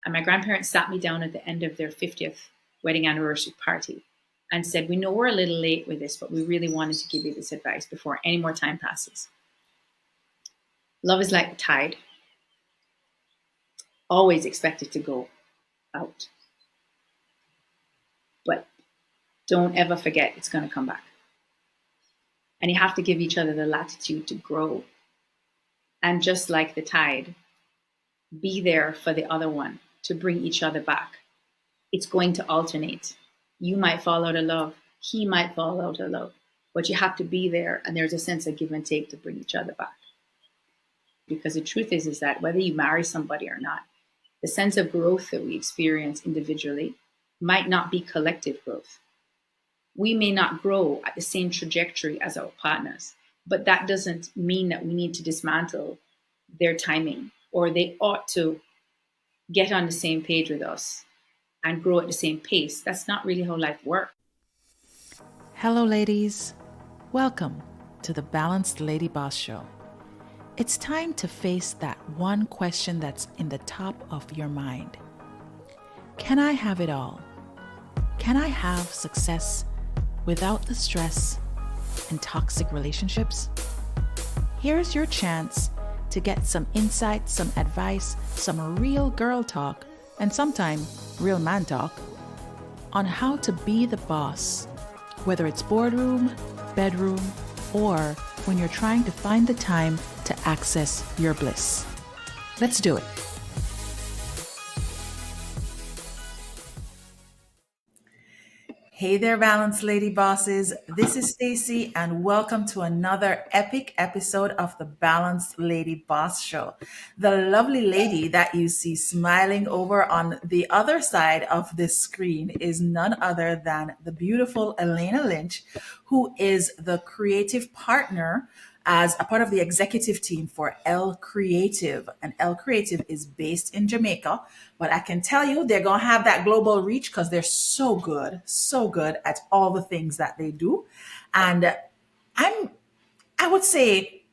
And my grandparents sat me down at the end of their 50th wedding anniversary party and said, we know we're a little late with this, but we really wanted to give you this advice before any more time passes. Love is like a tide. Always expect it to go out. But don't ever forget it's going to come back. And you have to give each other the latitude to grow. And just like the tide, be there for the other one to bring each other back. It's going to alternate. You might fall out of love. He might fall out of love. But you have to be there, and there's a sense of give and take to bring each other back. Because the truth is that whether you marry somebody or not, the sense of growth that we experience individually might not be collective growth. We may not grow at the same trajectory as our partners, but that doesn't mean that we need to dismantle their timing, or they ought to get on the same page with us and grow at the same pace. That's not really how life works. Hello, ladies. Welcome to the Balanced Lady Boss Show. It's time to face that one question that's in the top of your mind. Can I have it all? Can I have success without the stress and toxic relationships? Here's your chance to get some insight, some advice, some real girl talk, and sometimes real man talk on how to be the boss, whether it's boardroom, bedroom, or when you're trying to find the time to access your bliss. Let's do it. Hey there, Balanced Lady Bosses. This is Stacy, and welcome to another epic episode of the Balanced Lady Boss Show. The lovely lady that you see smiling over on the other side of this screen is none other than the beautiful Elena Lynch, who is the creative partner as a part of the executive team for Elle Creative. And Elle Creative is based in Jamaica, but I can tell you they're going to have that global reach because they're so good at all the things that they do. And I would say,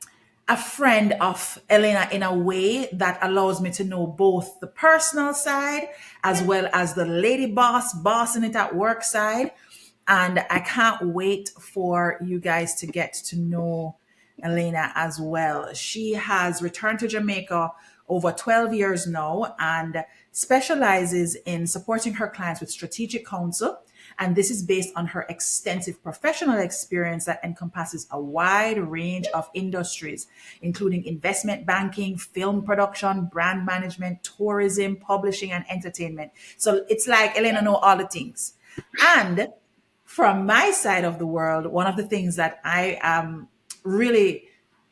a friend of Elena in a way that allows me to know both the personal side as well as the lady bossing it at work side. And I can't wait for you guys to get to know Elena as well. She has returned to Jamaica over 12 years now and specializes in supporting her clients with strategic counsel. And this is based on her extensive professional experience that encompasses a wide range of industries, including investment banking, film production, brand management, tourism, publishing, and entertainment. So it's like Elena knows all the things. And from my side of the world, one of the things that I am really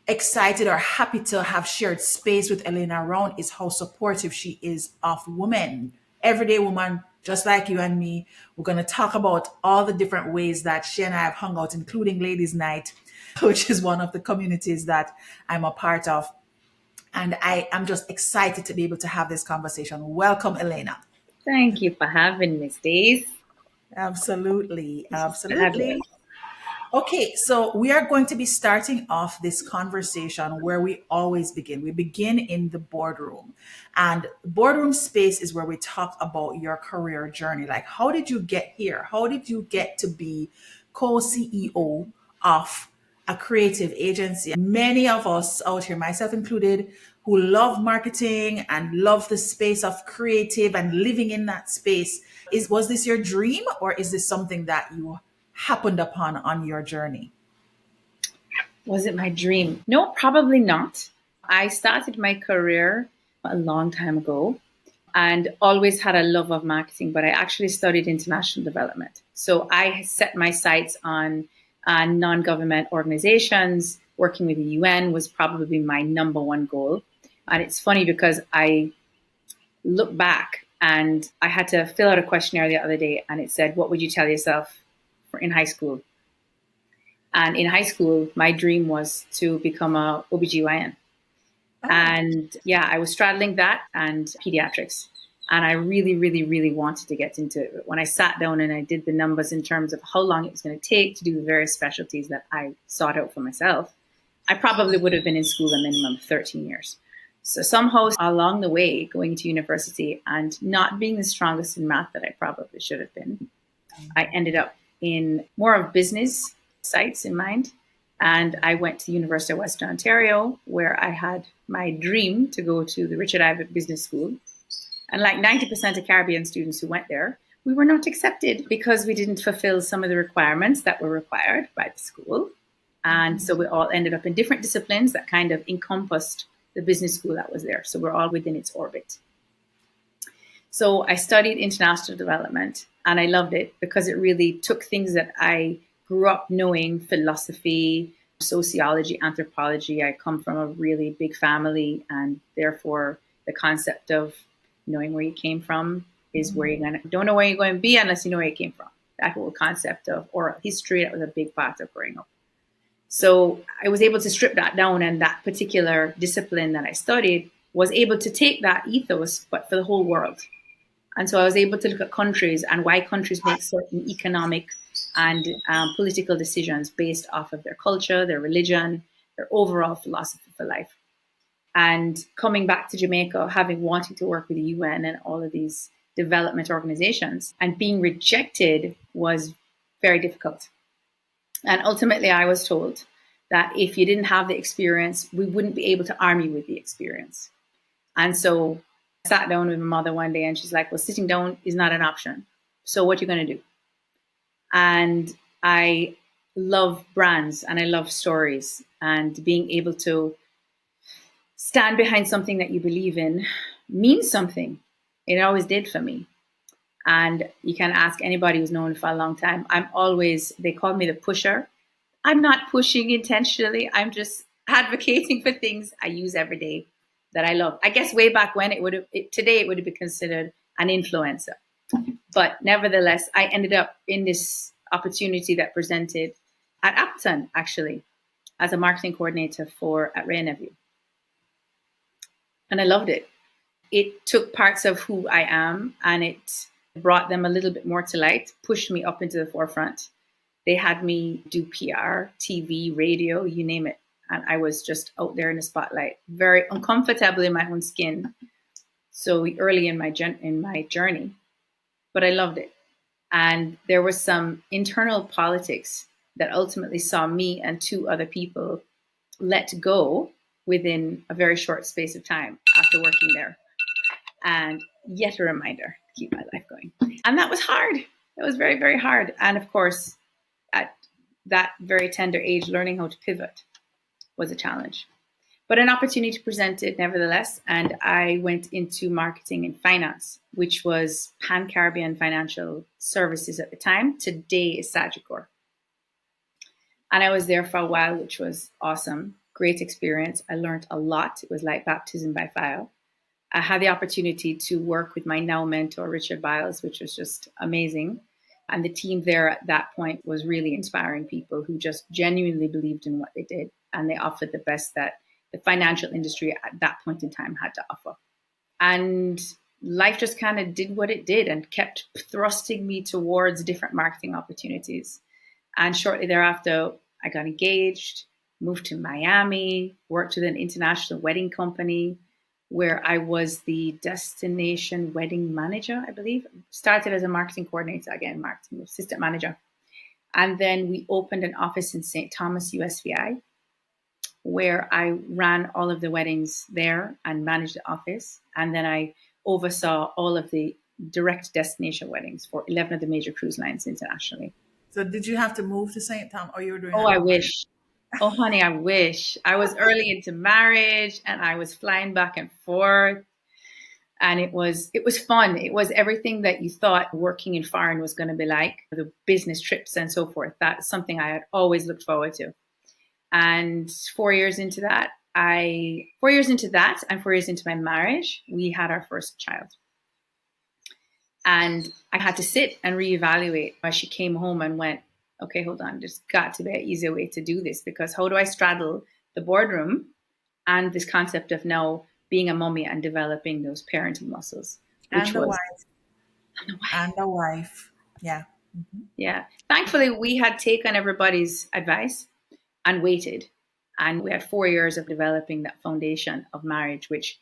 excited or happy to have shared space with Elena around is how supportive she is of women, everyday woman, just like you and me. We're going to talk about all the different ways that she and I have hung out, including Ladies Night, which is one of the communities that I'm a part of. And I am just excited to be able to have this conversation. Welcome, Elena. Thank you for having me, Steve. Absolutely. Okay, so we are going to be starting off this conversation where we always begin. We begin in the boardroom. And boardroom space is where we talk about your career journey. Like, how did you get here? How did you get to be co-CEO of a creative agency? Many of us out here, myself included, who love marketing and love the space of creative and living in that space. Was this your dream, or is this something that you happened upon on your journey? Was it my dream? No, probably not. I started my career a long time ago and always had a love of marketing, but I actually studied international development. So I set my sights on non-government organizations. Working with the UN was probably my number one goal. And it's funny because I look back and I had to fill out a questionnaire the other day, and it said, what would you tell yourself in high school? And in high school, my dream was to become a OBGYN. Oh. And yeah, I was straddling that and pediatrics. And I really, really, really wanted to get into it. But when I sat down and I did the numbers in terms of how long it was going to take to do the various specialties that I sought out for myself, I probably would have been in school a minimum of 13 years. So somehow along the way, going to university and not being the strongest in math that I probably should have been, I ended up in more of business sites in mind. And I went to the University of Western Ontario, where I had my dream to go to the Richard Abbott Business School. And like 90% of Caribbean students who went there, we were not accepted because we didn't fulfill some of the requirements that were required by the school. And so we all ended up in different disciplines that kind of encompassed the business school that was there. So we're all within its orbit. So I studied international development and I loved it because it really took things that I grew up knowing: philosophy, sociology, anthropology. I come from a really big family, and therefore the concept of knowing where you came from is where you're going to, don't know where you're going to be unless you know where you came from. That whole concept of oral history, that was a big part of growing up. So I was able to strip that down, and that particular discipline that I studied was able to take that ethos, but for the whole world. And so I was able to look at countries and why countries make certain economic and political decisions based off of their culture, their religion, their overall philosophy for life. And coming back to Jamaica, having wanted to work with the UN and all of these development organizations, and being rejected was very difficult. And ultimately, I was told that if you didn't have the experience, we wouldn't be able to arm you with the experience. And so I sat down with my mother one day and she's like, well, sitting down is not an option. So what are you going to do? And I love brands and I love stories, and being able to stand behind something that you believe in means something. It always did for me. And you can ask anybody who's known me for a long time. I'm always, they call me the pusher. I'm not pushing intentionally. I'm just advocating for things I use every day that I love. I guess way back when today it would have been considered an influencer. But nevertheless, I ended up in this opportunity that presented at Appleton, actually, as a marketing coordinator at Ray Neville. And I loved it. It took parts of who I am and it brought them a little bit more to light, pushed me up into the forefront. They had me do PR, TV, radio, you name it. And I was just out there in the spotlight, very uncomfortable in my own skin. So early in my journey, but I loved it. And there was some internal politics that ultimately saw me and two other people let go within a very short space of time after working there. And yet a reminder to keep my life going. And that was hard. It was very, very hard. And of course, at that very tender age, learning how to pivot was a challenge. But an opportunity presented nevertheless, and I went into marketing and finance, which was Pan-Caribbean Financial Services at the time. Today is Sagicor. And I was there for a while, which was awesome. Great experience. I learned a lot. It was like baptism by fire. I had the opportunity to work with my now mentor, Richard Biles, which was just amazing. And the team there at that point was really inspiring people who just genuinely believed in what they did. And they offered the best that the financial industry at that point in time had to offer. And life just kind of did what it did and kept thrusting me towards different marketing opportunities. And shortly thereafter, I got engaged, moved to Miami, worked with an international wedding company where I was the destination wedding manager, I believe. Started as a marketing coordinator, again, marketing assistant manager. And then we opened an office in St. Thomas, USVI, where I ran all of the weddings there and managed the office. And then I oversaw all of the direct destination weddings for 11 of the major cruise lines internationally. So did you have to move to St. Thomas, or you were doing Oh, it? I wish. Oh, honey, I wish. I was early into marriage and I was flying back and forth. And it was fun. It was everything that you thought working in foreign was going to be like, the business trips and so forth. That's something I had always looked forward to. And 4 years into that, and 4 years into my marriage, we had our first child. And I had to sit and reevaluate as she came home and went, okay, hold on, there's got to be an easier way to do this, because how do I straddle the boardroom and this concept of now being a mommy and developing those parenting muscles, and the wife. And the wife. Yeah. Yeah. Thankfully, we had taken everybody's advice and waited. And we had 4 years of developing that foundation of marriage, which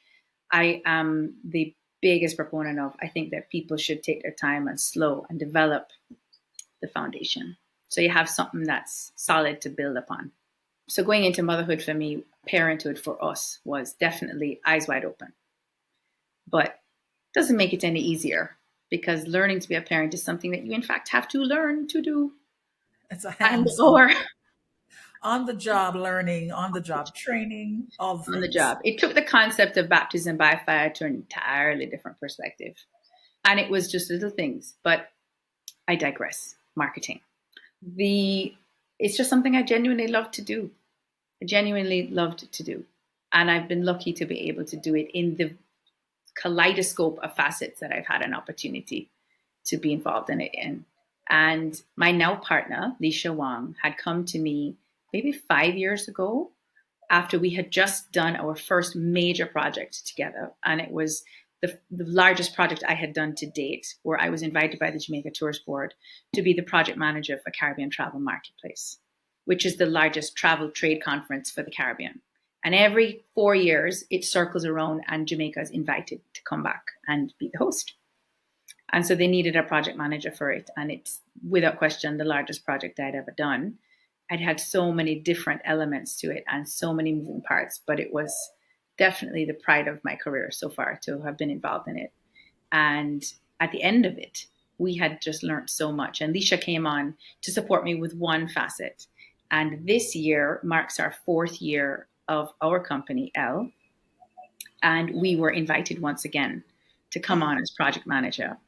I am the biggest proponent of. I think that people should take their time and slow and develop the foundation. So you have something that's solid to build upon. So going into motherhood for me, parenthood for us was definitely eyes wide open. But doesn't make it any easier because learning to be a parent is something that you in fact have to learn to do. It's a And hands or on the job learning, on the job training, all the on the things. job. It took the concept of baptism by fire to an entirely different perspective. And it was just little things. But I digress. Marketing. The it's just something I genuinely love to do. I genuinely loved to do. And I've been lucky to be able to do it in the kaleidoscope of facets that I've had an opportunity to be involved in it in. And my now partner, Lisha Wang, had come to me maybe 5 years ago after we had just done our first major project together. And it was the largest project I had done to date, where I was invited by the Jamaica Tourist Board to be the project manager for Caribbean Travel Marketplace, which is the largest travel trade conference for the Caribbean. And every 4 years, it circles around and Jamaica is invited to come back and be the host. And so they needed a project manager for it. And it's without question the largest project I'd ever done. It had so many different elements to it and so many moving parts, but it was definitely the pride of my career so far to have been involved in it. And at the end of it, we had just learned so much. And Lisha came on to support me with one facet. And this year marks our 4th year of our company, L. And we were invited once again to come on as project manager.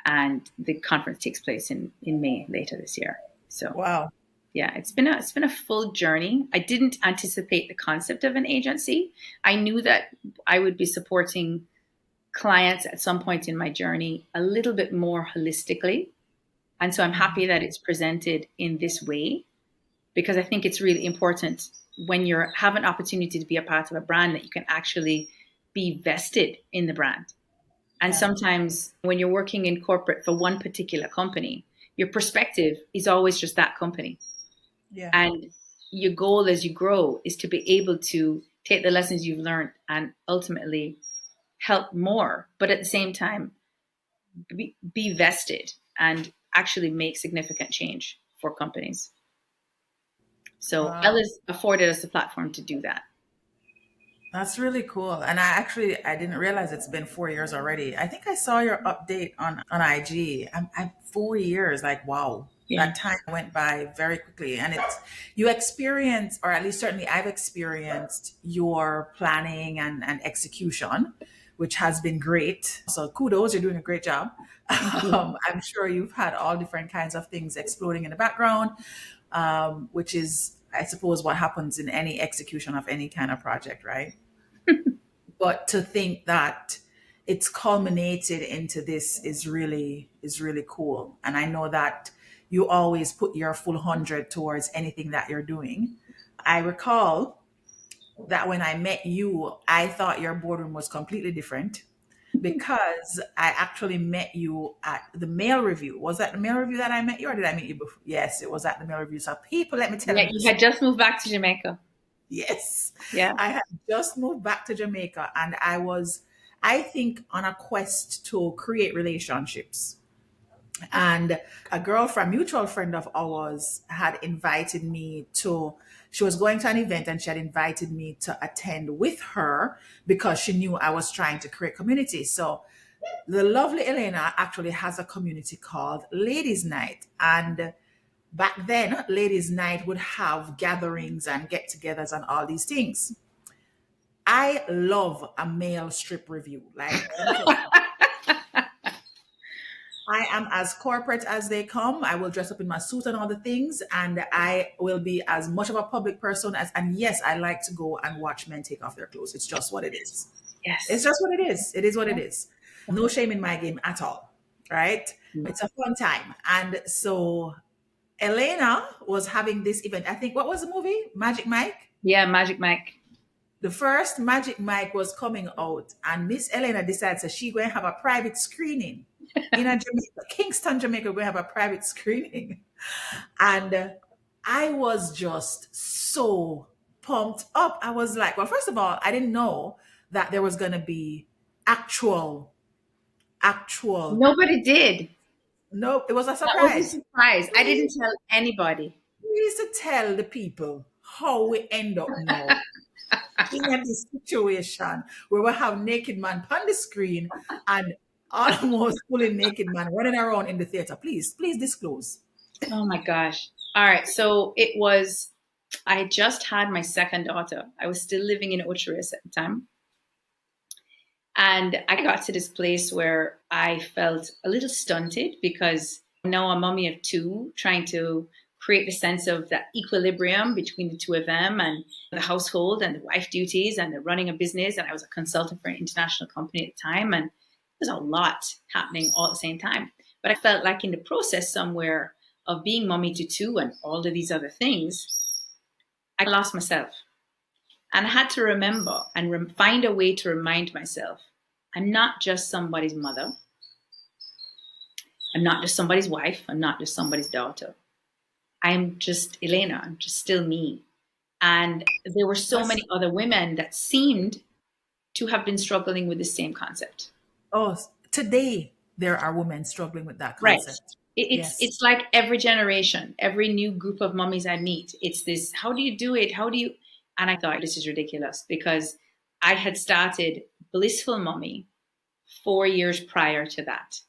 And the conference takes place in May later this year. So Wow. yeah, it's been a full journey. I didn't anticipate the concept of an agency. I knew that I would be supporting clients at some point in my journey a little bit more holistically. And so I'm happy that it's presented in this way because I think it's really important when you have an opportunity to be a part of a brand that you can actually be vested in the brand. And Yeah. sometimes when you're working in corporate for one particular company, your perspective is always just that company. Yeah. And your goal as you grow is to be able to take the lessons you've learned and ultimately help more, but at the same time, be vested and actually make significant change for companies. So Wow. Ella's afforded us a platform to do that. That's really cool. And I didn't realize it's been 4 years already. I think I saw your update on IG. I'm 4 years. Like, wow, Yeah. that time went by very quickly. And it's you experience, or at least certainly I've experienced your planning and execution, which has been great. So kudos, you're doing a great job. Thank you. I'm sure you've had all different kinds of things exploding in the background, which is, I suppose, what happens in any execution of any kind of project, right? But to think that it's culminated into this is really cool. And I know that you always put your full 100 towards anything that you're doing. I recall that when I met you, I thought your boardroom was completely different because I actually met you at the mail review. Was that the mail review that I met you, or did I meet you before? Yes, it was at the mail review. So people, let me tell Yeah, them you this. had just moved back to Jamaica. Yes, Yeah. I had just moved back to Jamaica and I was, I think, on a quest to create relationships. And a girlfriend, mutual friend of ours, had invited me to, she was going to an event and she had invited me to attend with her because she knew I was trying to create community. So the lovely Elena actually has a community called Ladies Night. And back then, Ladies Night would have gatherings and get togethers and all these things. I love a male strip review. Like, let me tell you, I am as corporate as they come. I will dress up in my suit and all the things, and I will be as much of a public person as, and yes, I like to go and watch men take off their clothes. It's just what it is. It's Yes. just what it is. It is what it is. No shame in my game at all. Right? Mm. It's a fun time. And so Elena was having this event. I think, what was the movie? Magic Mike? Yeah, Magic Mike. The first Magic Mike was coming out, and Miss Elena decides that she going to have a private screening in a Jamaica, Kingston, Jamaica. We're going to have a private screening, and I was just so. pumped up. I was like, well, first of all, I didn't know that there was going to be actual, actual. Nobody did. No, it was a That was a surprise. surprise. I We, didn't tell anybody. we used to tell the people how we end up now in this situation where we have naked man on the screen and almost fully naked man running around in the theater. Please, please disclose. Oh my gosh. All right. So it was, I had just had my second daughter. I was still living in Ocharis at the time. And I got to this place where I felt a little stunted because now I'm a mommy of two, trying to create a sense of that equilibrium between the two of them and the household and the wife duties and the running a business. And I was a consultant for an international company at the time. And there's a lot happening all at the same time. But I felt like in the process somewhere of being mommy to two and all of these other things, I lost myself. And I had to remember and find a way to remind myself I'm not just somebody's mother. I'm not just somebody's wife. I'm not just somebody's daughter. I'm just Elena. I'm just still me. And there were so That's, many other women that seemed to have been struggling with the same concept. oh, today there are women struggling with that Right. concept. It's Yes. it's like every generation, every new group of mummies I meet, it's this, how do you do it? How do you? And I thought this is ridiculous because I had started Blissful Mummy 4 years prior to that.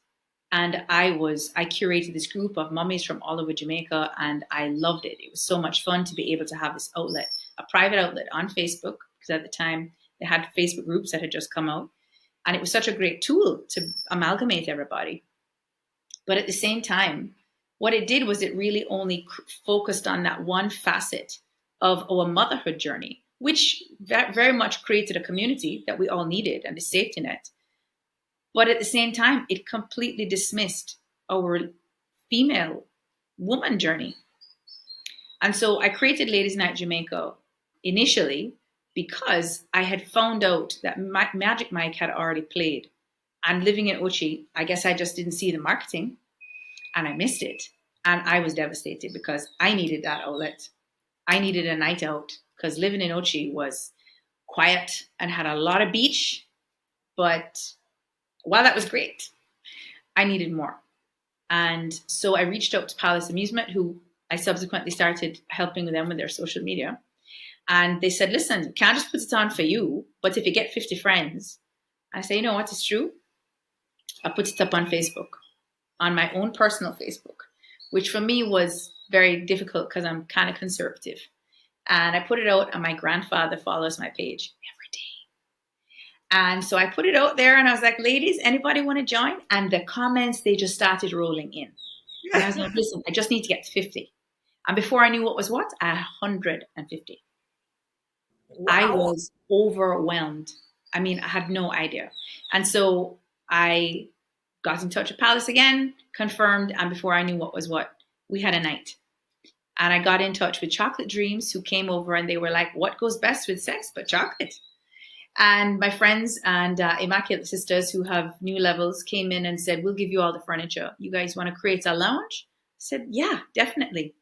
And I curated this group of mummies from all over Jamaica and I loved it. It was so much fun to be able to have this outlet, a private outlet on Facebook, because at the time they had Facebook groups that had just come out. And it was such a great tool to amalgamate everybody. But at the same time, what it did was it really only focused on that one facet of our motherhood journey, which very much created a community that we all needed and a safety net. But at the same time, it completely dismissed our female woman journey. And so I created Ladies Night Jamaica initially because I had found out that Magic Mike had already played. And living in Ochi, I guess I just didn't see the marketing and I missed it. And I was devastated because I needed that outlet. I needed a night out because living in Ochi was quiet and had a lot of beach. But while that was great, I needed more. And so I reached out to Palace Amusement, who I subsequently started helping them with their social media. And they said, listen, you can't just put it on for you, but if you get 50 friends, I say, you know what, it's true. I put it up on Facebook, on my own personal Facebook, which for me was very difficult because I'm kind of conservative. And I put it out and my grandfather follows my page every day. And so I put it out there and I was like, ladies, anybody want to join? And the comments, they just started rolling in. And I was like, listen, I just need to get to 50. And before I knew what was what, 150. I Wow. was overwhelmed. I mean, I had no idea. And so I got in touch with Palace again, confirmed, and before I knew what was what, we had a night. And I got in touch with Chocolate Dreams, who came over and they were like, what goes best with sex but chocolate? And my friends and Immaculate Sisters, who have New Levels, came in and said, we'll give you all the furniture. You guys want to create a lounge? I said, yeah, definitely.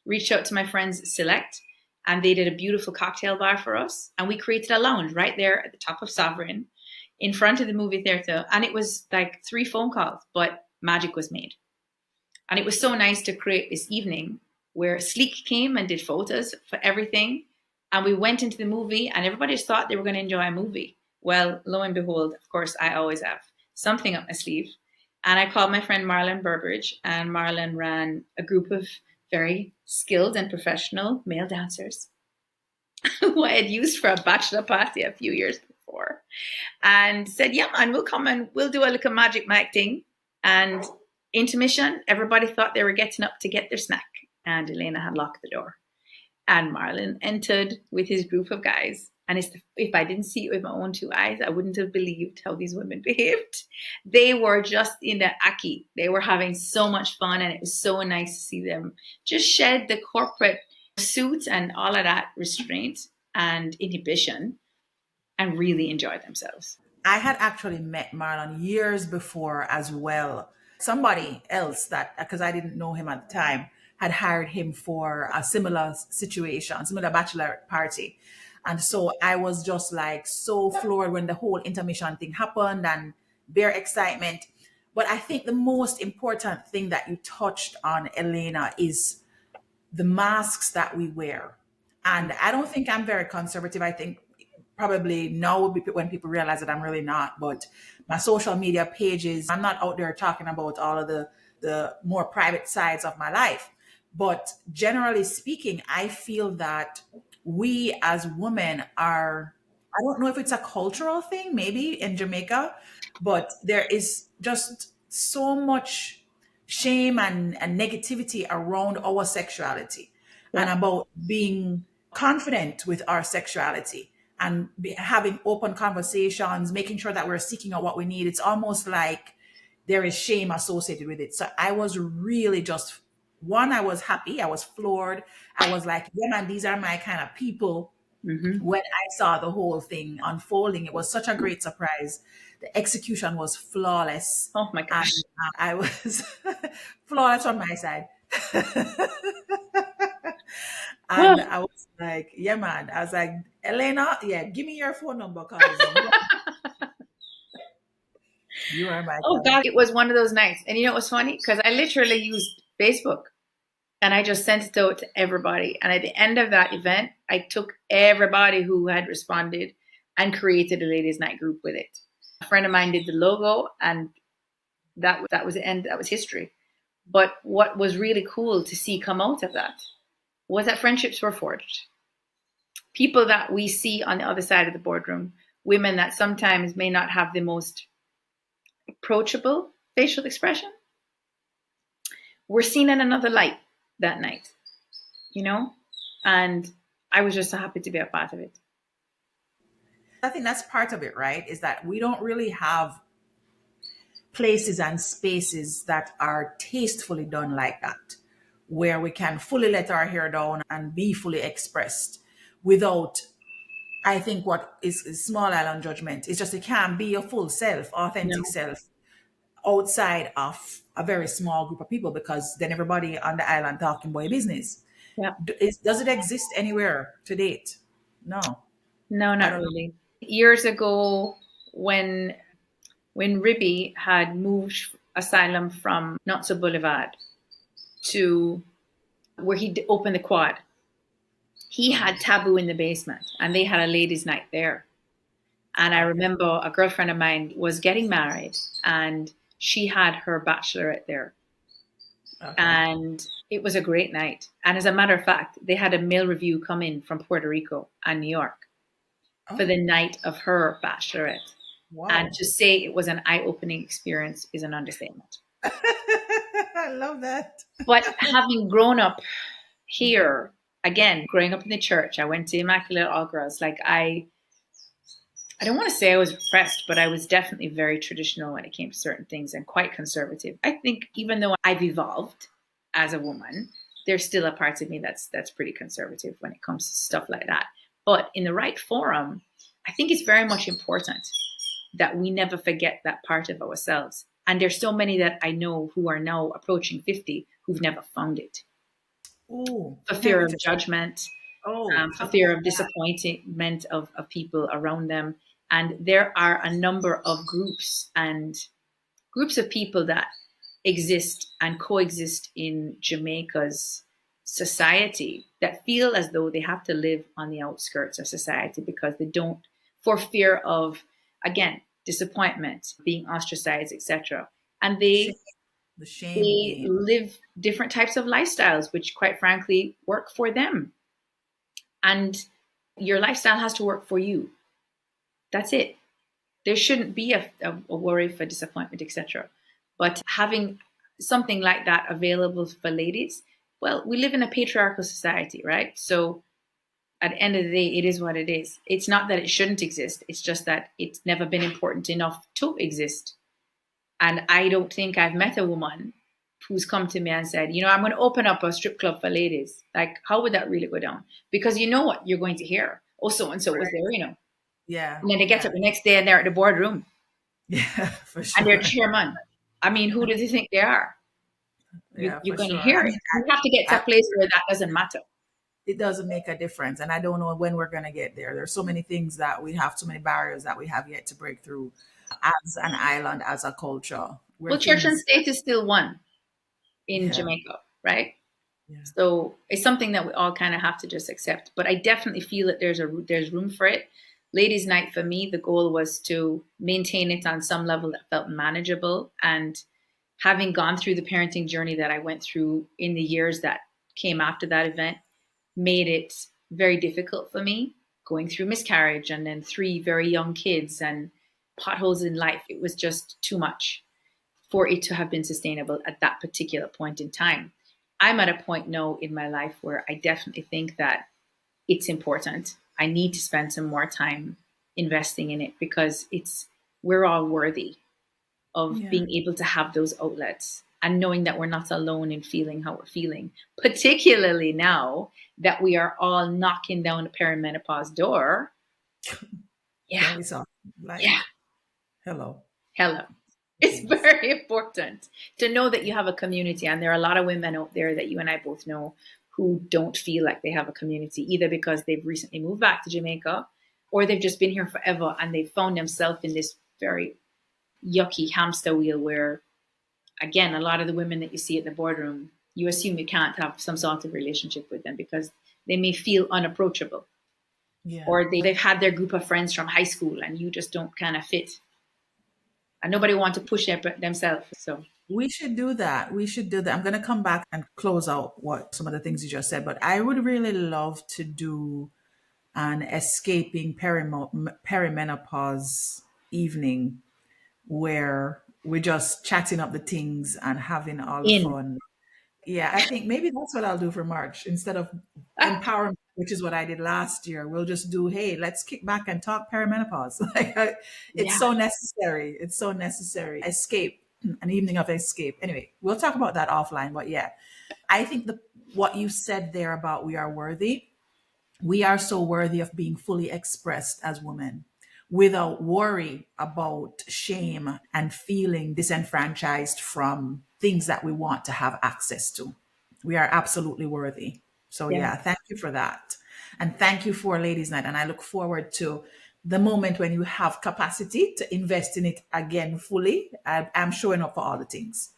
Reached out to my friends Select, and they did a beautiful cocktail bar for us. And we created a lounge right there at the top of Sovereign in front of the movie theater. And it was like 3 phone calls, but magic was made. And it was so nice to create this evening where Sleek came and did photos for everything. And we went into the movie and everybody just thought they were going to enjoy a movie. Well, lo and behold, of course, I always have something up my sleeve. And I called my friend Marlon Burbridge, and Marlon ran a group of very skilled and professional male dancers who I had used for a bachelor party a few years before, and said, yeah, man, we'll come and we'll do a little magic mic thing. And intermission, everybody thought they were getting up to get their snack. And Elena had locked the door. And Marlon entered with his group of guys. And if I didn't see it with my own 2 eyes, I wouldn't have believed how these women behaved. They were just in the aki. They were having so much fun. And it was so nice to see them just shed the corporate suits and all of that restraint and inhibition and really enjoy themselves. I had actually met Marlon years before as well. Somebody else that, because I didn't know him at the time, had hired him for a similar situation, similar bachelor party. And so I was just like so floored when the whole intermission thing happened and bare excitement. But I think the most important thing that you touched on, Elena, is the masks that we wear. And I don't think I'm very conservative. I think probably now would be when people realize that I'm really not. But my social media pages, I'm not out there talking about all of the more private sides of my life. But generally speaking, I feel that we as women are, I don't know if it's a cultural thing, maybe in Jamaica, but there is just so much shame and negativity around our sexuality and Yeah. about being confident with our sexuality and having open conversations, making sure that we're seeking out what we need. It's almost like there is shame associated with it. So I was really just, one, I was happy, I was floored. I was like, yeah, man, these are my kind of people. Hmm. When I saw the whole thing unfolding, it was such a great surprise. The execution was flawless. Oh my And gosh. I was flawless on my side. And I was like, yeah, man. I was like, Elena, yeah, give me your phone number because you are my Oh kind. God, it was one of those nights. And you know what was funny? Because I literally used Facebook and I just sent it out to everybody. And at the end of that event, I took everybody who had responded and created a ladies' night group with it. A friend of mine did the logo, and that was the end. That was history. But what was really cool to see come out of that was that friendships were forged. People that we see on the other side of the boardroom, women that sometimes may not have the most approachable facial expression, were seen in another light that night, you know? And I was just so happy to be a part of it. I think that's part of it, right? Is that we don't really have places and spaces that are tastefully done like that, where we can fully let our hair down and be fully expressed without, I think what is small island judgment is just you can't be your full self, authentic No. self outside of a very small group of people because then everybody on the island talking boy business. Yeah. Does it exist anywhere to date? No, No, I not don't know. really. Years ago, when Ribby had moved asylum from Notso Boulevard to where he opened the quad, he had Taboo in the basement, and they had a ladies' night there. And I Okay. remember a girlfriend of mine was getting married, and she had her bachelorette there. Okay. And it was a great night. And as a matter of fact, they had a male review come in from Puerto Rico and New York for the Oh, night of her bachelorette. And wow. to say it was an eye opening experience is an understatement. I love that. But having grown up here, again, growing up in the church, I went to Immaculate All Girls. Like, I don't want to say I was repressed, but I was definitely very traditional when it came to certain things and quite conservative. I think even though I've evolved as a woman, there's still a part of me that's pretty conservative when it comes to stuff like that. But in the right forum, I think it's very much important that we never forget that part of ourselves. And there's so many that I know who are now approaching 50 who've never found it Oh, for can fear we of just, judgment, oh, for talk fear about of disappointment of people around them. And there are a number of groups of people that exist and coexist in Jamaica's society that feel as though they have to live on the outskirts of society because they don't, for fear of, again, disappointment, being ostracized, etc. And shame, they the shame they game. live different types of lifestyles, which quite frankly work for them. And your lifestyle has to work for you. That's it. There shouldn't be a worry for disappointment, etc. But having something like that available for ladies, well, we live in a patriarchal society, right? So at the end of the day, it is what it is. It's not that it shouldn't exist. It's just that it's never been important enough to exist. And I don't think I've met a woman who's come to me and said, I'm going to open up a strip club for ladies. Like, how would that really go down? Because you know what you're going to hear. Oh, so and so was Right. there. Yeah, And then they get yeah, up the next day and they're at the boardroom yeah, for and they're sure. chairman. I mean, who do they think they are? Yeah, You're for going to sure. hear it. You have to get to a place where that doesn't matter. It doesn't make a difference. And I don't know when we're going to get there. There's so many things that we have, so many barriers that we have yet to break through as an island, as a culture, where Well, church and things, state is still one in yeah, Jamaica, right? yeah, So it's something that we all kind of have to just accept. But I definitely feel that there's room for it. Ladies' night for me, the goal was to maintain it on some level that felt manageable. And having gone through the parenting journey that I went through in the years that came after that event, made it very difficult for me going through miscarriage and then three very young kids and potholes in life. It was just too much for it to have been sustainable at that particular point in time. I'm at a point now in my life where I definitely think that it's important. I need to spend some more time investing in it because we're all worthy of yeah. being able to have those outlets and knowing that we're not alone in feeling how we're feeling, particularly now that we are all knocking down the perimenopause door. Yeah, Very soft. yeah, Like, hello. hello. It's Yes. very important to know that you have a community. And there are a lot of women out there that you and I both know who don't feel like they have a community, either because they've recently moved back to Jamaica or they've just been here forever and they've found themselves in this very yucky hamster wheel where, again, a lot of the women that you see at the boardroom, you assume you can't have some sort of relationship with them because they may feel unapproachable Yeah. or they've had their group of friends from high school and you just don't kind of fit. And nobody wants to push themselves. So We should do that. We should do that. I'm going to come back and close out what some of the things you just said, but I would really love to do an escaping perimenopause evening where we're just chatting up the things and having all the in. fun. Yeah, I think maybe that's what I'll do for March instead of empowerment, which is what I did last year. We'll just do, hey, let's kick back and talk perimenopause. It's Yeah. so necessary. It's so necessary. Escape, an evening of escape. Anyway, we'll talk about that offline. But yeah, I think what you said there about we are worthy, we are so worthy of being fully expressed as women without worry about shame and feeling disenfranchised from things that we want to have access to. We are absolutely worthy. So, Yeah. yeah, thank you for that. And thank you for Ladies' Night. And I look forward to the moment when you have capacity to invest in it again fully. I'm showing up for all the things.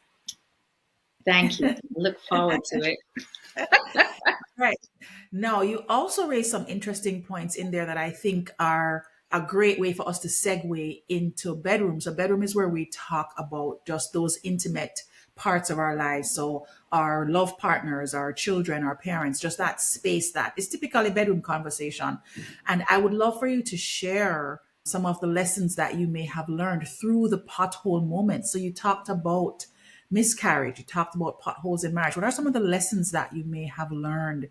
Thank you. Look forward to it. Right. Now, you also raised some interesting points in there that I think are a great way for us to segue into bedroom. So, bedroom is where we talk about just those intimate parts of our lives. So, our love partners, our children, our parents, just that space that is typically bedroom conversation. And I would love for you to share some of the lessons that you may have learned through the pothole moments. So, you talked about miscarriage, you talked about potholes in marriage. What are some of the lessons that you may have learned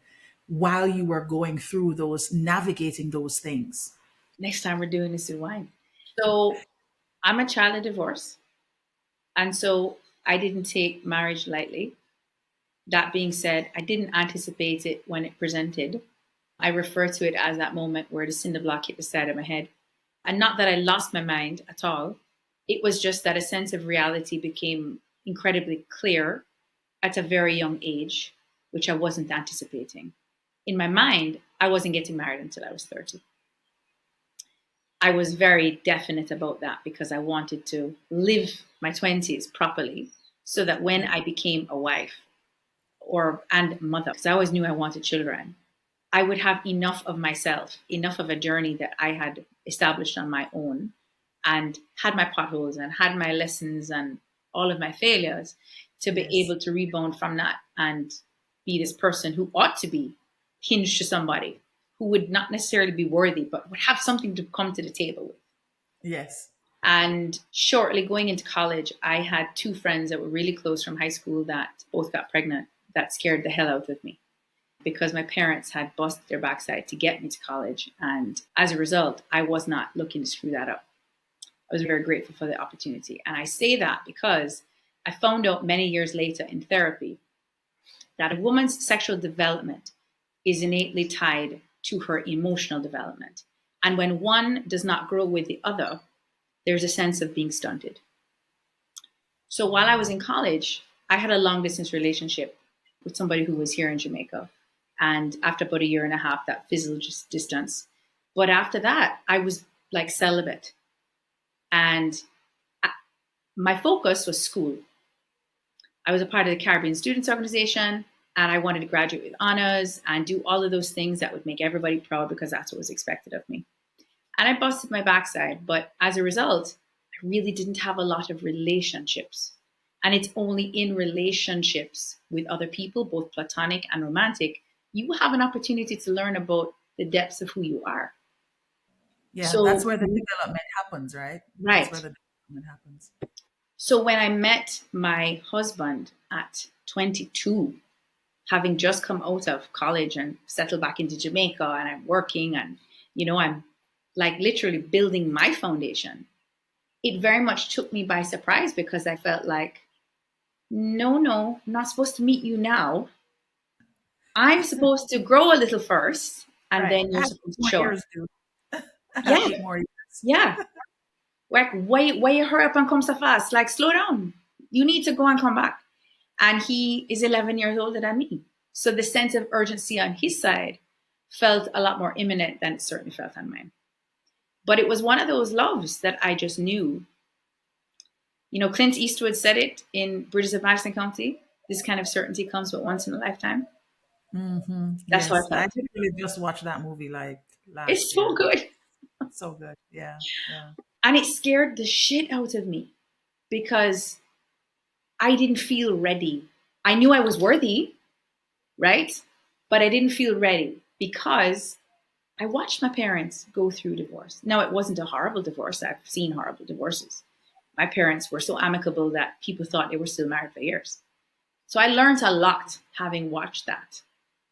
while you were going through those, navigating those things? Next time we're doing this with wine. So I'm a child of divorce. And so I didn't take marriage lightly. That being said, I didn't anticipate it when it presented. I refer to it as that moment where the cinder block hit the side of my head. And not that I lost my mind at all. It was just that a sense of reality became incredibly clear at a very young age, which I wasn't anticipating. In my mind, I wasn't getting married until I was 30. I was very definite about that because I wanted to live my 20s properly so that when I became a wife and mother, because I always knew I wanted children, I would have enough of myself, enough of a journey that I had established on my own and had my potholes and had my lessons and all of my failures to be Yes. able to rebound from that and be this person who ought to be hinged to somebody who would not necessarily be worthy, but would have something to come to the table with. Yes. And shortly going into college, I had two friends that were really close from high school that both got pregnant. That scared the hell out of me because my parents had busted their backside to get me to college. And as a result, I was not looking to screw that up. I was very grateful for the opportunity. And I say that because I found out many years later in therapy that a woman's sexual development is innately tied to her emotional development. And when one does not grow with the other, there's a sense of being stunted. So while I was in college, I had a long distance relationship with somebody who was here in Jamaica. And after about a year and a half, that fizzled just distance. But after that, I was like celibate. And my focus was school. I was a part of the Caribbean Students Organization, and I wanted to graduate with honors and do all of those things that would make everybody proud because that's what was expected of me. And I busted my backside, but as a result, I really didn't have a lot of relationships. And it's only in relationships with other people, both platonic and romantic, you have an opportunity to learn about the depths of who you are. Yeah, that's So, where the development happens, right? That's where right. the development happens. So when I met my husband at 22, having just come out of college and settled back into Jamaica, and I'm working and, I'm like literally building my foundation, it very much took me by surprise because I felt like, no, I'm not supposed to meet you now. I'm supposed to grow a little first, and Right. then you're Add supposed to more show up. years, dude. Add Yeah, 8 more years. yeah. Like, why you hurry up and come so fast? Like, slow down. You need to go and come back. And he is 11 years older than me. So the sense of urgency on his side felt a lot more imminent than it certainly felt on mine. But it was one of those loves that I just knew. Clint Eastwood said it in Bridges of Madison County. This kind of certainty comes but once in a lifetime. That's how I Yes, I felt. literally just watched that movie like It's last so year. good. So good. Yeah, yeah. And it scared the shit out of me because I didn't feel ready. I knew I was worthy, right? But I didn't feel ready because I watched my parents go through divorce. Now, it wasn't a horrible divorce. I've seen horrible divorces. My parents were so amicable that people thought they were still married for years. So I learned a lot having watched that.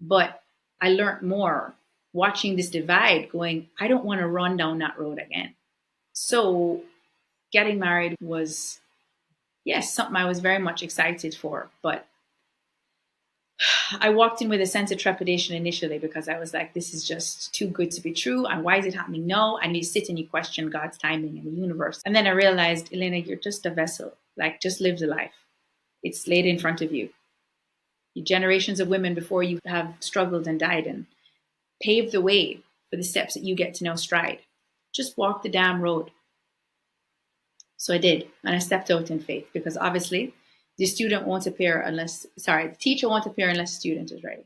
But I learned more watching this divide going, I don't want to run down that road again. So getting married was, yes, something I was very much excited for. But I walked in with a sense of trepidation initially because I was like, this is just too good to be true. And why is it happening? No. And you sit and you question God's timing and the universe. And then I realized, Elena, you're just a vessel. Like, just live the life. It's laid in front of you. Generations of women before you have struggled and died and paved the way for the steps that you get to now stride. Just walk the damn road. So I did. And I stepped out in faith because obviously the teacher won't appear unless the student is ready.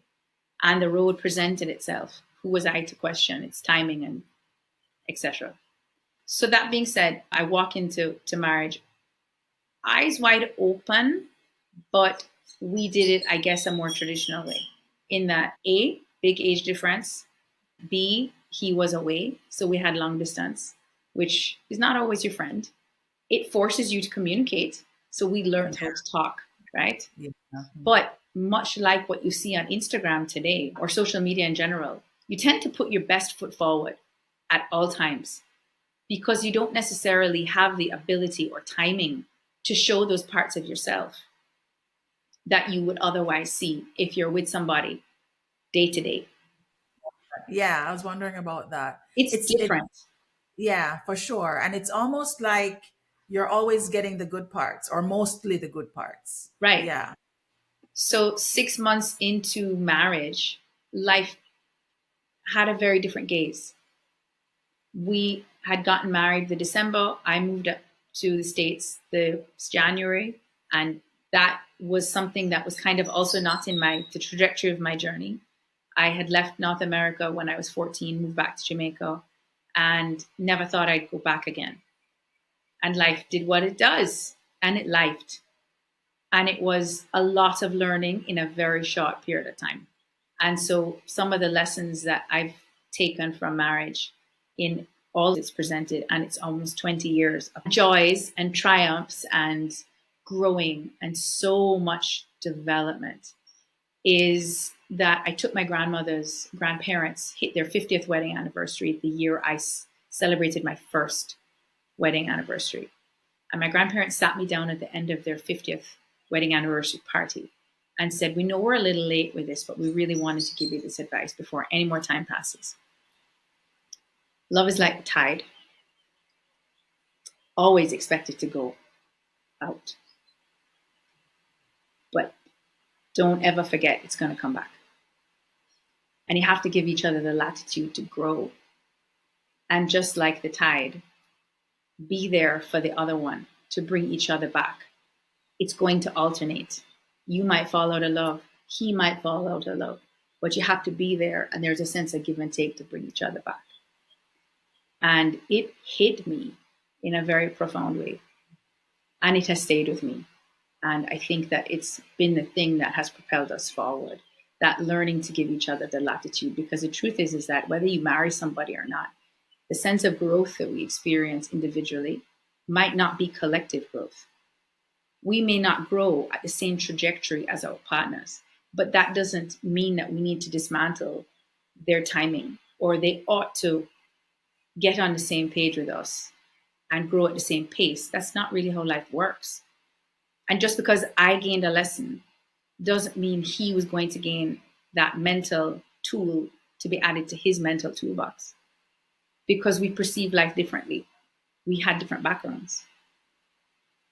And the road presented itself. Who was I to question its timing and etc.? So that being said, I walk into marriage eyes wide open, but we did it, I guess, a more traditional way. In that, A, big age difference. B, he was away, so we had long distance, which is not always your friend. It forces you to communicate, so we learned how to talk, right? Yeah. But much like what you see on Instagram today or social media in general, you tend to put your best foot forward at all times because you don't necessarily have the ability or timing to show those parts of yourself that you would otherwise see if you're with somebody day to day. Yeah, I was wondering about that. It's It different, Yeah, for sure. And it's almost like you're always getting the good parts or mostly the good parts. right? Yeah. So 6 months into marriage, life had a very different gaze. We had gotten married the December. I moved up to the States the January. And that was something that was kind of also not in the trajectory of my journey. I had left North America when I was 14, moved back to Jamaica, and never thought I'd go back again. And life did what it does, and it lifed. And it was a lot of learning in a very short period of time. And so some of the lessons that I've taken from marriage in all it's presented, and it's almost 20 years of joys and triumphs and growing and so much development, is that I took my grandparents hit their 50th wedding anniversary the year I celebrated my first wedding anniversary. And my grandparents sat me down at the end of their 50th wedding anniversary party and said, we know we're a little late with this, but we really wanted to give you this advice before any more time passes. Love is like a tide, always expected to go out. don't ever forget it's going to come back. And you have to give each other the latitude to grow. And just like the tide, be there for the other one to bring each other back. It's going to alternate. You might fall out of love, he might fall out of love, but you have to be there. And there's a sense of give and take to bring each other back. And it hit me in a very profound way. And it has stayed with me. And I think that it's been the thing that has propelled us forward, that learning to give each other the latitude. Because the truth is that whether you marry somebody or not, the sense of growth that we experience individually might not be collective growth. We may not grow at the same trajectory as our partners, but that doesn't mean that we need to dismantle their timing, or they ought to get on the same page with us and grow at the same pace. That's not really how life works. And just because I gained a lesson doesn't mean he was going to gain that mental tool to be added to his mental toolbox, because we perceive life differently. We had different backgrounds.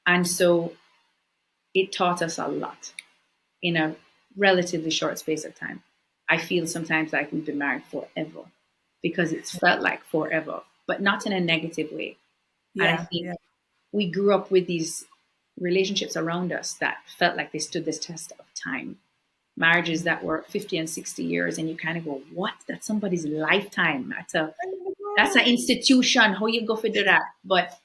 And so it taught us a lot in a relatively short space of time. I feel sometimes like we've been married forever because it's felt like forever, but not in a negative way. And I think we grew up with these relationships around us that felt like they stood this test of time. Marriages that were 50 and 60 years, and you kind of go, what? That's somebody's lifetime. That's an institution. How you go for that? But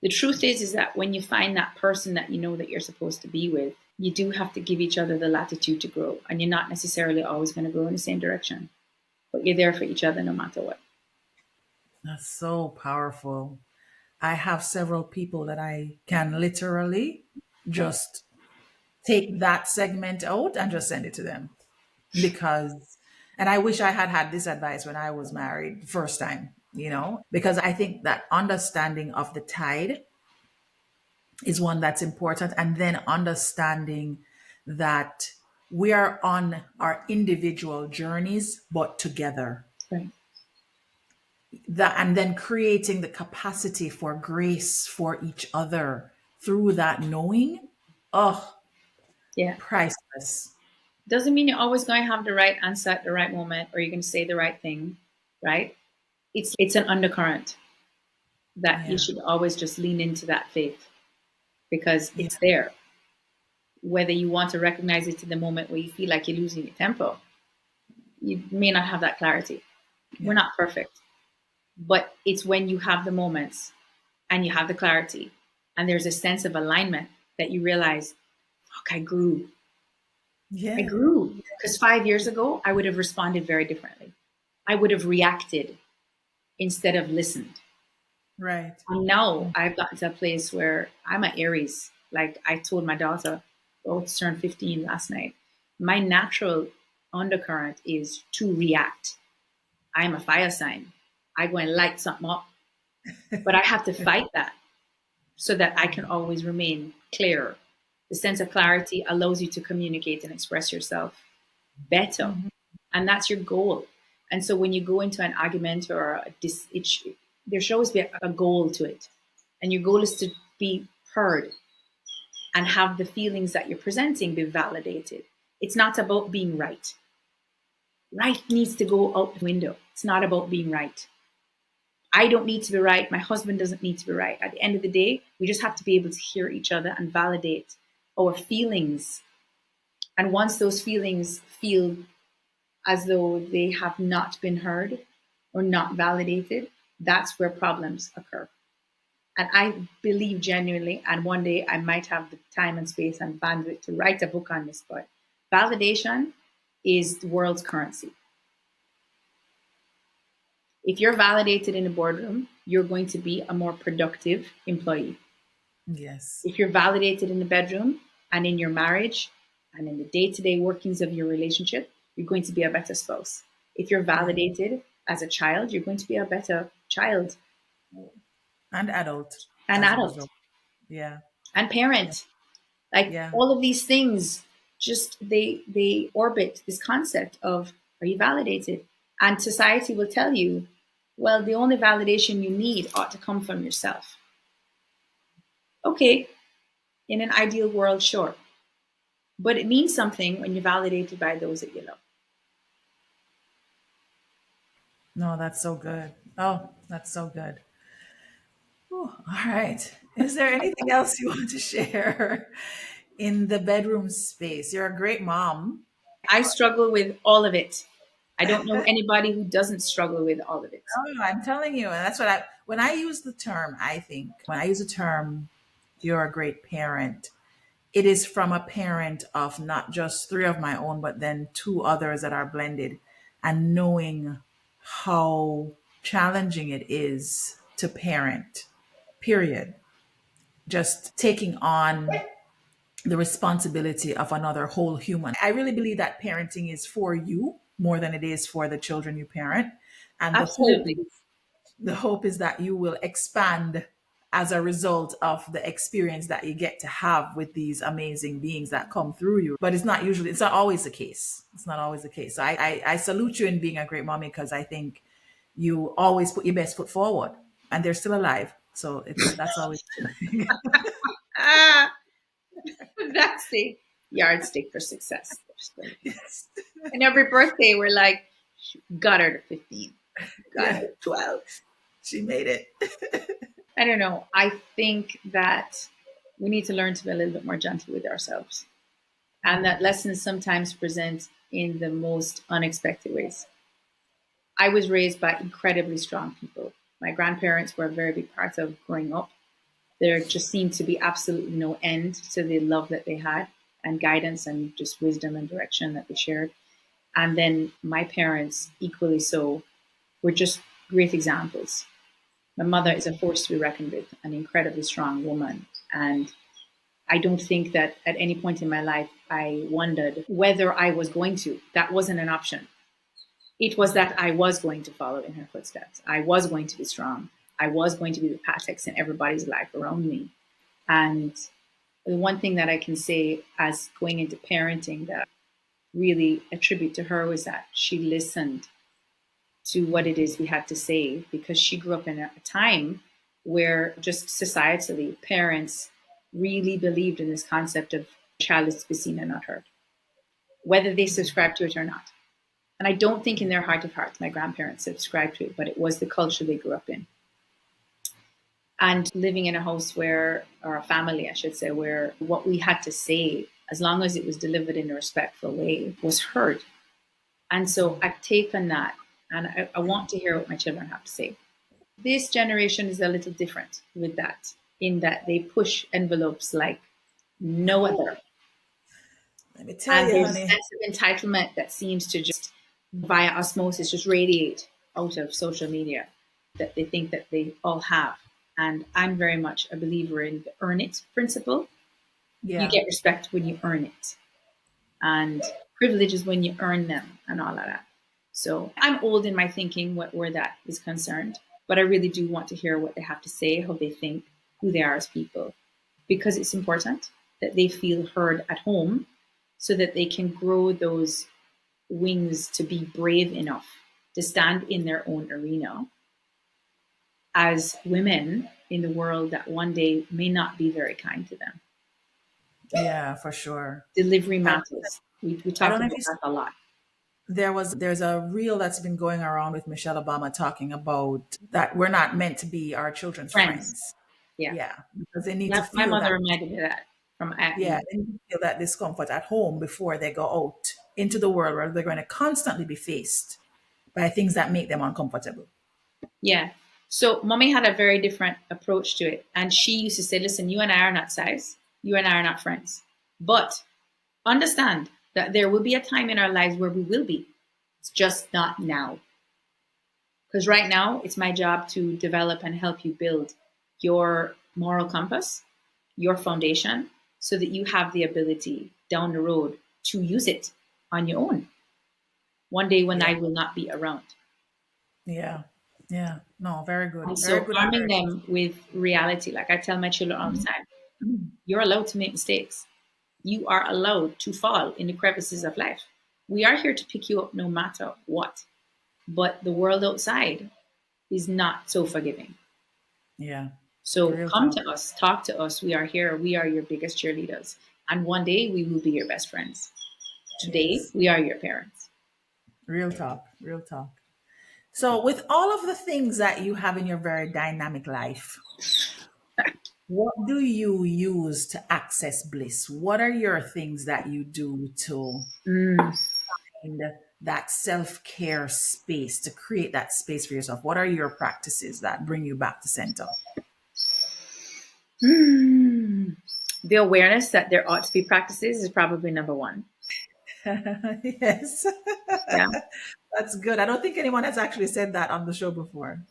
the truth is that when you find that person that you know that you're supposed to be with, you do have to give each other the latitude to grow. And you're not necessarily always going to grow in the same direction, but you're there for each other no matter what. That's so powerful. I have several people that I can literally just take that segment out and just send it to them, because, and I wish I had had this advice when I was married first time, because I think that understanding of the tide is one that's important. And then understanding that we are on our individual journeys, but together. Right. That, and then creating the capacity for grace for each other through that knowing. Oh, Yeah. priceless. Doesn't mean you're always going to have the right answer at the right moment, or you're going to say the right thing, right? It's an undercurrent that you should always just lean into that faith, because it's there. Whether you want to recognize it in the moment where you feel like you're losing your tempo, you may not have that clarity. We're not perfect. But it's when you have the moments and you have the clarity and there's a sense of alignment that you realize, fuck, I grew. Yeah. I grew. Because 5 years ago, I would have responded very differently. I would have reacted instead of listened. Right. And now I've gotten to a place where I'm an Aries. Like I told my daughter, both turned 15 last night, my natural undercurrent is to react. I'm a fire sign. I go and light something up, but I have to fight that so that I can always remain clear. The sense of clarity allows you to communicate and express yourself better. Mm-hmm. And that's your goal. And so when you go into an argument or there should always be a goal to it. And your goal is to be heard and have the feelings that you're presenting be validated. It's not about being right. Right needs to go out the window. It's not about being right. I don't need to be right. My husband doesn't need to be right. At the end of the day, we just have to be able to hear each other and validate our feelings. And once those feelings feel as though they have not been heard or not validated, that's where problems occur. And I believe genuinely, and one day I might have the time and space and bandwidth to write a book on this, but validation is the world's currency. If you're validated in the boardroom, you're going to be a more productive employee. Yes. If you're validated in the bedroom and in your marriage and in the day-to-day workings of your relationship, you're going to be a better spouse. If you're validated as a child, you're going to be a better child. And adult. And adult. Well. Yeah. And parent. All of these things, just they orbit this concept of, are you validated? And society will tell you, well, the only validation you need ought to come from yourself. Okay, in an ideal world, sure. But it means something when you're validated by those that you love. No, that's so good. Oh, that's so good. All right. Is there anything else you want to share in the bedroom space? You're a great mom. I struggle with all of it. I don't know anybody who doesn't struggle with all of it. Oh, I'm telling you, and that's what when I use the term, I think when I use the term, you're a great parent, it is from a parent of not just three of my own, but then two others that are blended, and knowing how challenging it is to parent, period. Just taking on the responsibility of another whole human. I really believe that parenting is for you more than it is for the children you parent. And Absolutely. the hope is that you will expand as a result of the experience that you get to have with these amazing beings that come through you. But it's not always the case. It's not always the case. So I salute you in being a great mommy because I think you always put your best foot forward and they're still alive. So that's always. Ah, that's the yardstick for success. Yes. And every birthday, we're like, got her to 15, got her Yeah, to 12. she made it. I don't know. I think that we need to learn to be a little bit more gentle with ourselves. And that lessons sometimes present in the most unexpected ways. I was raised by incredibly strong people. My grandparents were a very big part of growing up. There just seemed to be absolutely no end to the love that they had and guidance and just wisdom and direction that they shared. And then my parents, equally so, were just great examples. My mother is a force to be reckoned with, an incredibly strong woman. And I don't think that at any point in my life I wondered whether I was going to. That wasn't an option. It was that I was going to follow in her footsteps. I was going to be strong. I was going to be the Patex in everybody's life around me. And the one thing that I can say as going into parenting that really attribute to her was that she listened to what it is we had to say because she grew up in a time where just societally parents really believed in this concept of child is to be seen and not heard, whether they subscribe to it or not. And I don't think in their heart of hearts my grandparents subscribed to it, but it was the culture they grew up in. And living in a house where, or a family, I should say, where what we had to say, as long as it was delivered in a respectful way, was heard. And so I've taken that and I want to hear what my children have to say. This generation is a little different with that, in that they push envelopes like no other. Let me tell And you, there's a honey. sense of entitlement that seems to just via osmosis just radiate out of social media that they think that they all have. And I'm very much a believer in the earn it principle. You Yeah. get respect when you earn it, and privilege is when you earn them, and all of that. So I'm old in my thinking where that is concerned, but I really do want to hear what they have to say, how they think, who they are as people, because it's important that they feel heard at home so that they can grow those wings to be brave enough to stand in their own arena as women in the world that one day may not be very kind to them. Yeah, for sure. Delivery I, matters. We I talk don't know about if you that a lot. there's a reel that's been going around with Michelle Obama talking about that we're not meant to be our children's Friends. friends. Yeah. Yeah, because they need to My feel mother that. reminded me of that from Yeah, acne. they need to feel that discomfort at home before they go out into the world where they're going to constantly be faced by things that make them uncomfortable. Yeah. So mommy had a very different approach to it. And she used to say, listen, you and I are not size. You and I are not friends. But understand that there will be a time in our lives where we will be. It's just not now. Because right now, it's my job to develop and help you build your moral compass, your foundation, so that you have the ability down the road to use it on your own. One day when Yeah, I will not be around. yeah, yeah. No, very good, And very so good arming encouragement. them with reality, like I tell my children all the time, you're allowed to make mistakes. You are allowed to fall in the crevices of life. We are here to pick you up no matter what. But the world outside is not so forgiving. Yeah, So real come talk. to us, talk to us. We are here. We are your biggest cheerleaders. And one day we will be your best friends. Today Yes. we are your parents. Real talk. Real talk. So, with all of the things that you have in your very dynamic life, what do you use to access bliss? What are your things that you do to Mm. find that self care space, to create that space for yourself? What are your practices that bring you back to center? Mm. The awareness that there ought to be practices is probably number one. Yes, Yeah. that's good. I don't think anyone has actually said that on the show before.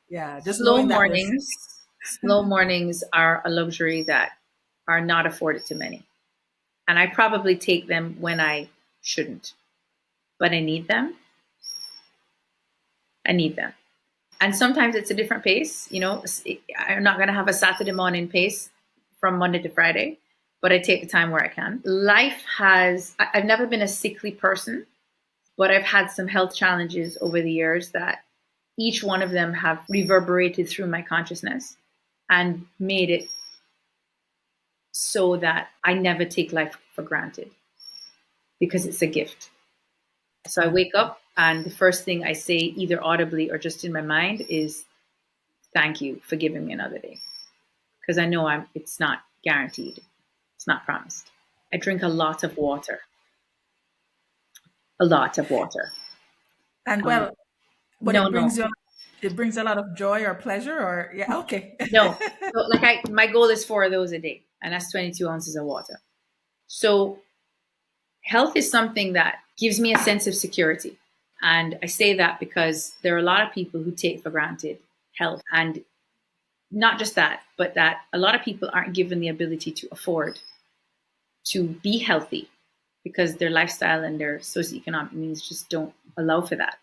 Yeah, just Slow knowing that there's, mornings, slow mornings are a luxury that are not afforded to many. And I probably take them when I shouldn't, but I need them. I need them. And sometimes it's a different pace. I'm not going to have a Saturday morning pace from Monday to Friday, but I take the time where I can. Life has, I've never been a sickly person, but I've had some health challenges over the years that each one of them have reverberated through my consciousness and made it so that I never take life for granted because it's a gift. So I yeah, wake up and the first thing I say, either audibly or just in my mind, is thank you for giving me another day. Because I know it's not guaranteed. It's not promised. I drink a lot of water. A lot of water. and Um, well, but no, no, it brings a lot of joy or pleasure, or yeah, okay. no. So like my goal is 4 of those a day, and that's 22 ounces of water. So health is something that gives me a sense of security. And I say that because there are a lot of people who take for granted health. And not just that, but that a lot of people aren't given the ability to afford to be healthy because their lifestyle and their socioeconomic means just don't allow for that.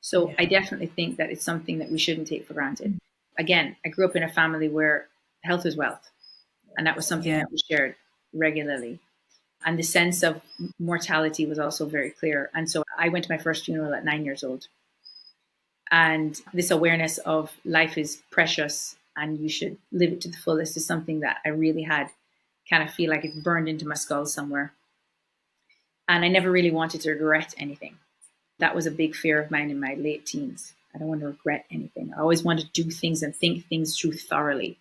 So I Yeah, definitely think that it's something that we shouldn't take for granted. Again, I grew up in a family where health is wealth, and that was something yeah. that we shared regularly. And the sense of mortality was also very clear. And so I went to my first funeral at 9 years old. And this awareness of life is precious and you should live it to the fullest is something that I really had kind of feel like it's burned into my skull somewhere. And I never really wanted to regret anything. That was a big fear of mine in my late teens. I don't want to regret anything. I always want to do things and think things through thoroughly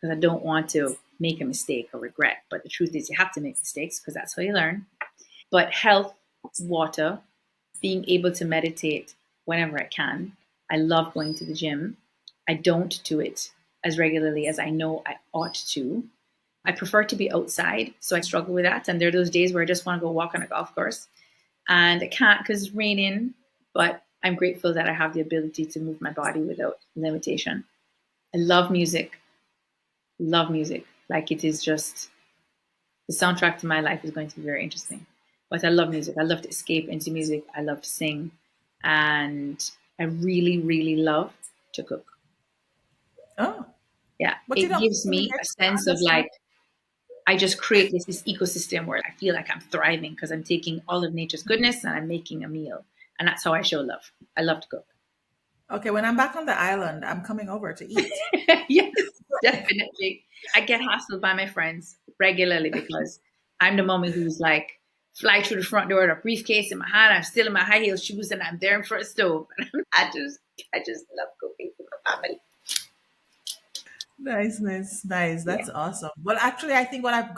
because I don't want to make a mistake or regret. But the truth is, you have to make mistakes because that's how you learn. But health, water, being able to meditate whenever I can. I love going to the gym. I don't do it as regularly as I know I ought to. I prefer to be outside, so I struggle with that. And there are those days where I just want to go walk on a golf course and I can't because it's raining, but I'm grateful that I have the ability to move my body without limitation. I love music, love music. Like it is just the soundtrack to my life is going to be very interesting. But I love music. I love to escape into music. I love to sing. And I really, really love to cook. Oh, Yeah. but you It don't gives really me get a to sense of understand. like, I just create this ecosystem where I feel like I'm thriving because I'm taking all of nature's goodness and I'm making a meal. And that's how I show love. I love to cook. Okay, when I'm back on the island, I'm coming over to eat. Yes, definitely. I get hassled by my friends regularly because I'm the mommy who's like, fly through the front door with a briefcase in my hand. I'm still in my high heel shoes and I'm there in front of the stove. I just, I just love cooking for my family. Nice, nice, nice. Yeah. That's awesome. Well, actually, I think what I've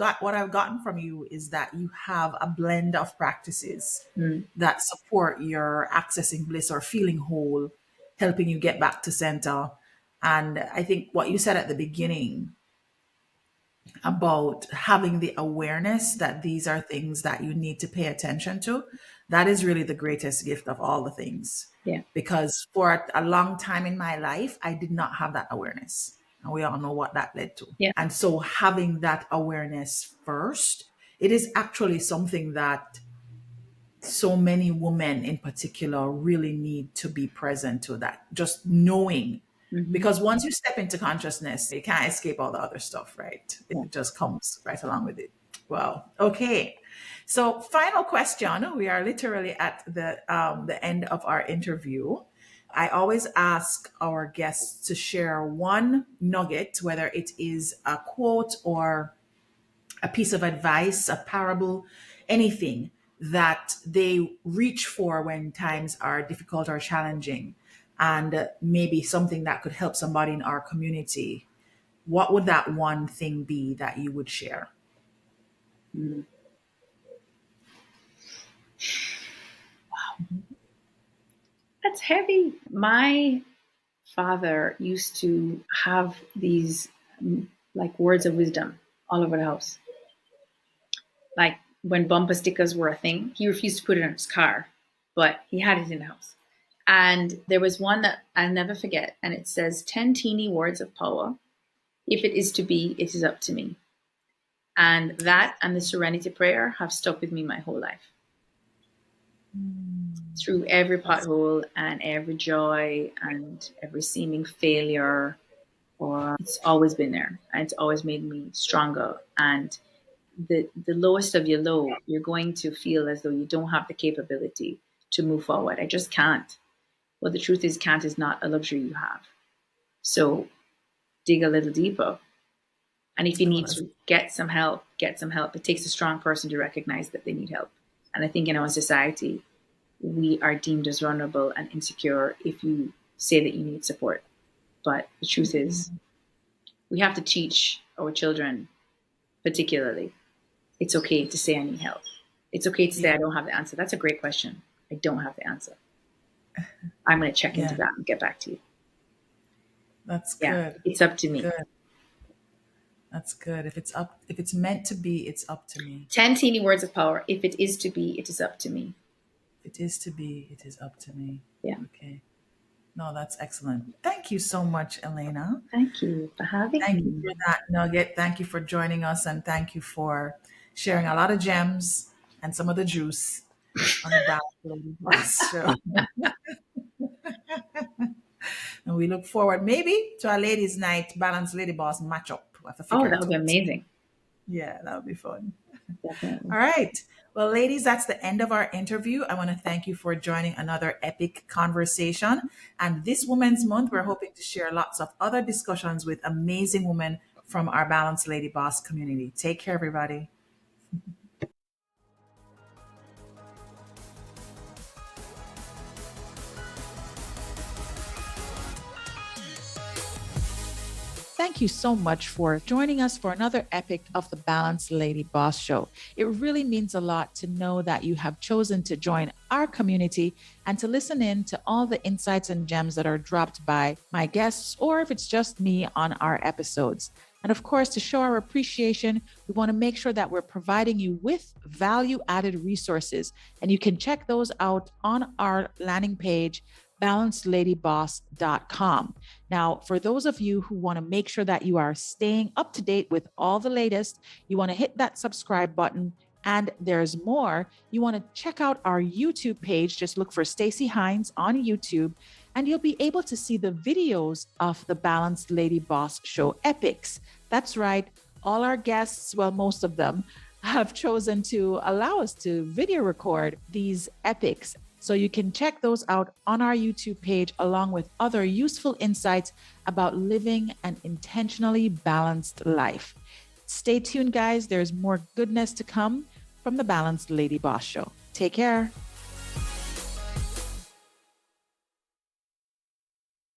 gotten from you is that you have a blend of practices Mm. that support your accessing bliss or feeling whole, helping you get back to center. And I think what you said at the beginning about having the awareness that these are things that you need to pay attention to, that is really the greatest gift of all the things. Yeah. Because for a long time in my life, I did not have that awareness. And we all know what that led to. Yeah. And so having that awareness first, it is actually something that so many women in particular really need to be present to, that just knowing, Hmm. because once you step into consciousness you can't escape all the other stuff, right? Yeah. It just comes right along with it. Well, okay, so final question, we are literally at the end of our interview. I always ask our guests to share one nugget, whether it is a quote or a piece of advice, a parable, anything that they reach for when times are difficult or challenging, and maybe something that could help somebody in our community, what would that one thing be that you would share? Mm. That's heavy. My father used to have these like words of wisdom all over the house. Like when bumper stickers were a thing, he refused to put it on his car, but he had it in the house. And there was one that I'll never forget, and it says 10 teeny words of power. If it is to be, it is up to me. And that and the serenity prayer have stuck with me my whole life. Through every That's pothole and every joy and every seeming failure, or it's always been there and it's always made me stronger. And the lowest of your low, you're going to feel as though you don't have the capability to move forward. I just can't. Well, the truth is, can't is not a luxury you have. So dig a little deeper. And if you oh, need that's to get some help, get some help. It takes a strong person to recognize that they need help. And I think in our society, we are deemed as vulnerable and insecure if you say that you need support. But the truth is, we have to teach our children, particularly, it's okay to say I need help. It's okay to say I yeah, don't have the answer. That's a great question. I don't have the answer. I'm going to check into yeah, that and get back to you. that's Yeah, good. it's up to me. Good. That's good. If it's meant to be, it's up to me. 10 teeny words of power. If it is to be, it is up to me. If it is to be, it is up to me. Yeah. Okay. No, that's excellent. Thank you so much, Elena. Thank you for having Thank you me. for that nugget. Thank you for joining us, and thank you for sharing a lot of gems and some of the juice on the Balance Lady Boss show. And we look forward maybe to our ladies' night Balance Lady Boss matchup. We have to Oh, figure that it would be out. amazing. Yeah, that would be fun. Definitely. All right. Well, ladies, that's the end of our interview. I want to thank you for joining another epic conversation. And this Women's Month, we're hoping to share lots of other discussions with amazing women from our Balanced Lady Boss community. Take care, everybody. Thank you so much for joining us for another epic of the Balanced Lady Boss Show. It really means a lot to know that you have chosen to join our community and to listen in to all the insights and gems that are dropped by my guests, or if it's just me on our episodes. And of course, to show our appreciation, we want to make sure that we're providing you with value added resources. And you can check those out on our landing page, balancedladyboss.com. Now, for those of you who want to make sure that you are staying up to date with all the latest, you want to hit that subscribe button. And there's more. You want to check out our YouTube page. Just look for Stacey Hines on YouTube, and you'll be able to see the videos of the Balanced Lady Boss Show epics. That's right. All our guests, well, most of them, have chosen to allow us to video record these epics. So you can check those out on our YouTube page, along with other useful insights about living an intentionally balanced life. Stay tuned, guys. There's more goodness to come from the Balanced Lady Boss Show. Take care.